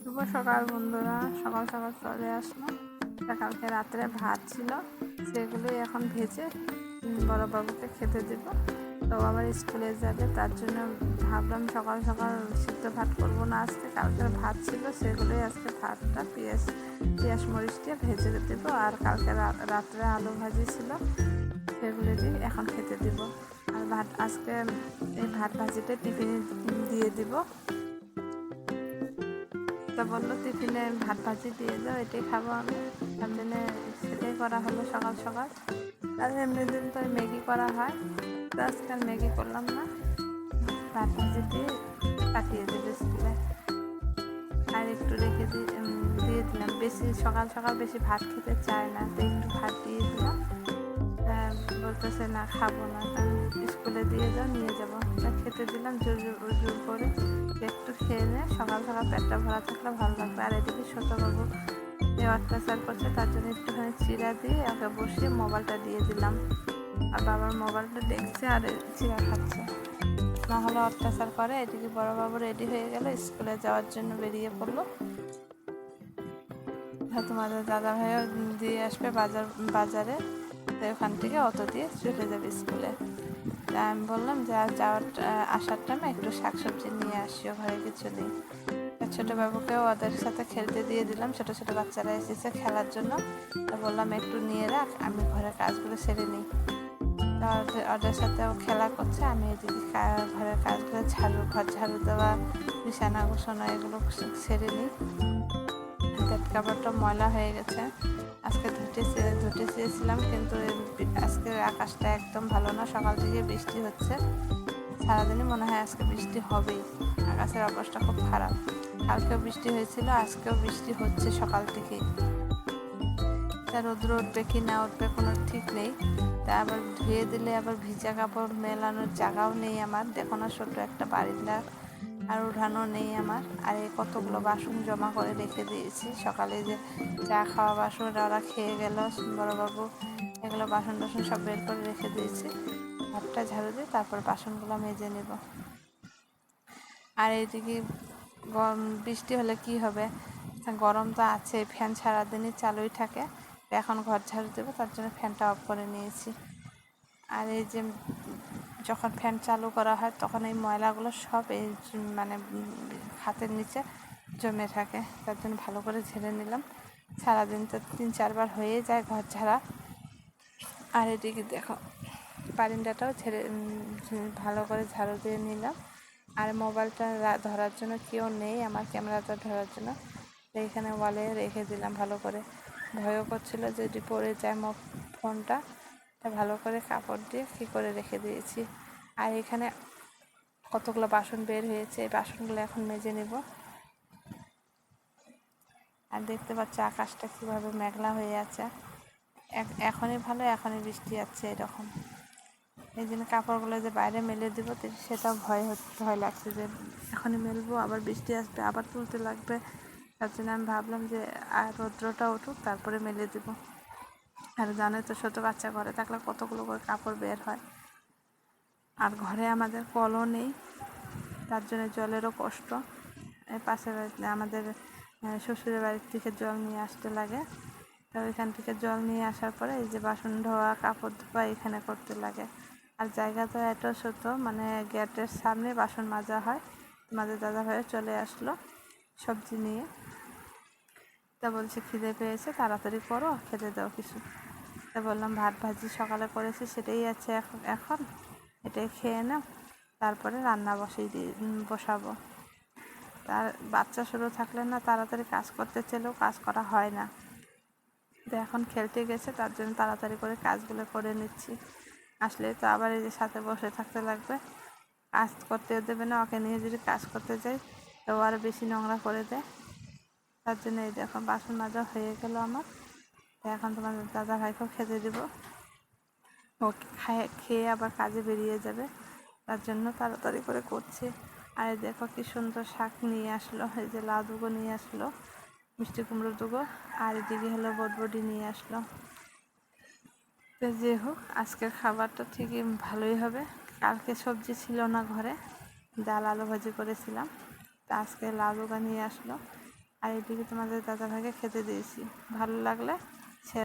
শুভ সকাল বন্ধুরা, সকাল সকাল চলে আসলো। কালকে রাত্রে ভাত ছিল, সেগুলোই এখন ভেজে বড়বাবুকে খেতে দেব। তো আবার স্কুলে যাবে, তার জন্য ভাবলাম সকাল সকাল সিদ্ধ ভাত করবো না আজকে। কালকের ভাত ছিল, সেগুলোই আজকে ভাতটা পেঁয়াজ মরিচ দিয়ে ভেজে দেবো। আর কালকে রাত্রে আলু ভাজি ছিল, সেগুলো দিয়ে এখন খেতে দেব। আর আজকে এই ভাত ভাজিটা টিফিনে দিয়ে দিব। তো বললো টিফিনে ভাত ভাজি দিয়ে দাও, এটাই খাবো আমি। তার জন্যে সেটাই করা হলো সকাল সকাল। আর এমনি দিন তো ম্যাগি করা হয়, তো আজকাল ম্যাগি করলাম না, ভাত ভাজি দিয়ে পাঠিয়ে দেবে স্কুলে। আর একটু রেখে দিয়ে দিলাম। বেশি সকাল সকাল বেশি ভাত খেতে চায় না, তো একটু ভাত দিয়ে দিলাম। বলতেছে না খাবো না, কারণ স্কুলে দিয়ে যাও, নিয়ে যাবো। তা খেতে দিলাম জোর জোর করে, একটু খেয়ে নিয়ে সকাল সকাল পেটটা ভরা থাকলে ভালো লাগবে। আর এদিকে ছোটোবাবু অত্যাচার করছে, তার জন্য একটুখানি চিড়া দিয়ে ওকে বসিয়ে মোবাইলটা দিয়ে দিলাম। আর বাবার মোবাইলটা দেখছে আর চিড়া খাচ্ছে, নাহলে অত্যাচার করে। এদিকে বড়োবাবু রেডি হয়ে গেল, স্কুলে যাওয়ার জন্য বেরিয়ে পড়লো। তোমাদের দাদা ভাইও দিয়ে আসবে বাজারে, তো ওখান থেকে অটো দিয়ে চলে যাবে স্কুলে। আমি বললাম যে আসার টাইমে একটু শাকসবজি নিয়ে আসিও, ঘরে কিছু নেই। ছোটো বাবুকেও ওদের সাথে খেলতে দিয়ে দিলাম, ছোটো ছোটো বাচ্চারা এসেছে খেলার জন্য। তো বললাম একটু নিয়ে রাখ, আমি ঘরের কাজগুলো সেরে নিই। ওদের সাথেও খেলা করছে, আমি এদিকে ঘরের কাজগুলো ঘর ঝাড়ু দেওয়া, বিছানা গোছানো এগুলো সেরে নিই। পেট কাপড়টা ময়লা হয়ে গেছে, আজকে ধুতে চেয়েছিলাম, কিন্তু আজকে আকাশটা একদম ভালো না। সকাল থেকে বৃষ্টি হচ্ছে, সারাদিনই মনে হয় আজকে বৃষ্টি হবেই। আকাশের অবস্থা খুব খারাপ। কালকেও বৃষ্টি হয়েছিল, আজকেও বৃষ্টি হচ্ছে সকাল থেকেই। তা রৌদ্র উঠবে কি না উঠবে কোনো ঠিক নেই। তা আবার ধুয়ে দিলে আবার ভিজা কাপড় মেলানোর জায়গাও নেই আমার। দেখো না, ছোটো একটা বারিন্দা, আর উঠানো নেই আমার। আর এই কতগুলো বাসন জমা করে রেখে দিয়েছি, সকালে যে চা খাওয়া বাসন ওরা খেয়ে গেল বড়োবাবু, এগুলো বাসন টাসন সব বের করে রেখে দিয়েছি। ঘরটা ঝাড়ু দিয়ে তারপর বাসনগুলো মেজে নেব। আর এইদিকে বৃষ্টি হলে কি হবে, গরম তো আছে, ফ্যান সারাদিনই চালুই থাকে। এখন ঘর ঝাড়ু দেবো, তার জন্য ফ্যানটা অফ করে নিয়েছি। আর এই যে যখন ফ্যান চালু করা হয়, তখন এই ময়লাগুলো সব এই মানে হাতের নিচে জমে থাকে, তার জন্য ভালো করে ঝেড়ে নিলাম। সারাদিন তো 3-4 বার হয়ে যায় ঘর ঝাড়া। আর এদিকে দেখো বারিন্দাটাও ভালো করে ঝাড়ু দিয়ে নিলাম। আর মোবাইলটা ধরার জন্য কেউ নেই, আমার ক্যামেরাটা ধরার জন্য, এইখানে ওয়ালে রেখে দিলাম ভালো করে। ভয়ও করছিলো যদি পড়ে যায় ফোনটা, তা ভালো করে কাপড় দিয়ে কী করে রেখে দিয়েছি। আর এখানে কতগুলো বাসন বের হয়েছে, এই বাসনগুলো এখন মেজে নেব। আর দেখতে পাচ্ছি আকাশটা কীভাবে মেঘলা হয়ে আছে, এখনই ভালো, এখনই বৃষ্টি যাচ্ছে এরকম। এই জন্য কাপড়গুলো যে বাইরে মেলে দেবো, সেটাও ভয় লাগছে যে এখনই মেলবো, আবার বৃষ্টি আসবে, আবার তুলতে লাগবে। তার জন্য আমি ভাবলাম যে আর রৌদ্রটা উঠুক, তারপরে মেলে দেবো। আর জানে তো ছোটো বাচ্চা ঘরে থাকলে কতগুলো করে কাপড় বের হয়। আর ঘরে আমাদের কলও নেই, তার জন্য জলেরও কষ্ট। পাশের বাড়িতে আমাদের শ্বশুরের বাড়ির থেকে জল নিয়ে আসতে লাগে, তো ওইখান থেকে জল নিয়ে আসার পরে এই যে বাসন ধোয়া, কাপড় ধোয়া এখানে করতে লাগে। আর জায়গা তো এত ছোটো, মানে গেটের সামনে বাসন মাজা হয়। তোমাদের দাদা ভাইও চলে আসলো সবজি নিয়ে, তা বলছে খিদে পেয়েছে, তাড়াতাড়ি করো, খেতে দাও কিছু। তা বললাম ভাত ভাজি সকালে করেছি, সেটাই আছে এখন এটাই খেয়ে নাও, তারপরে রান্না বসাবো। তার বাচ্চা শুরু থাকলে না, তাড়াতাড়ি কাজ করতে চাইলেও কাজ করা হয় না। তো এখন খেলতে গেছে, তার জন্য তাড়াতাড়ি করে কাজগুলো করে নিচ্ছি। আসলে তো আবার এই যে সাথে বসে থাকতে লাগবে, কাজ করতে দেবে না। ওকে নিয়ে যদি কাজ করতে যাই, তো আরও বেশি নোংরা করে দেয়। তার জন্য এই দেখো বাসন মাজা হয়ে গেল আমার। তো এখন তোমাদের দাদা ভাইকেও খেতে দেবো, ও খেয়ে আবার কাজে বেরিয়ে যাবে, তার জন্য তাড়াতাড়ি করে করছে। আর দেখো কি সুন্দর শাক নিয়ে আসলো, এই যে লাউ দুগো নিয়ে আসলো, মিষ্টি কুমড়ো দুগো, আর এদিকে হলো বটবটি নিয়ে আসলো। তো যে হোক, আজকের খাবারটা ঠিকই ভালোই হবে। কালকে সবজি ছিল না ঘরে, ডাল আলু ভাজি করেছিলাম, তা আজকে লাউ দুগো নিয়ে আসলো। আর এদিকে তোমাদের দাদাভাইকে খেতে দিয়েছি। ভালো লাগলে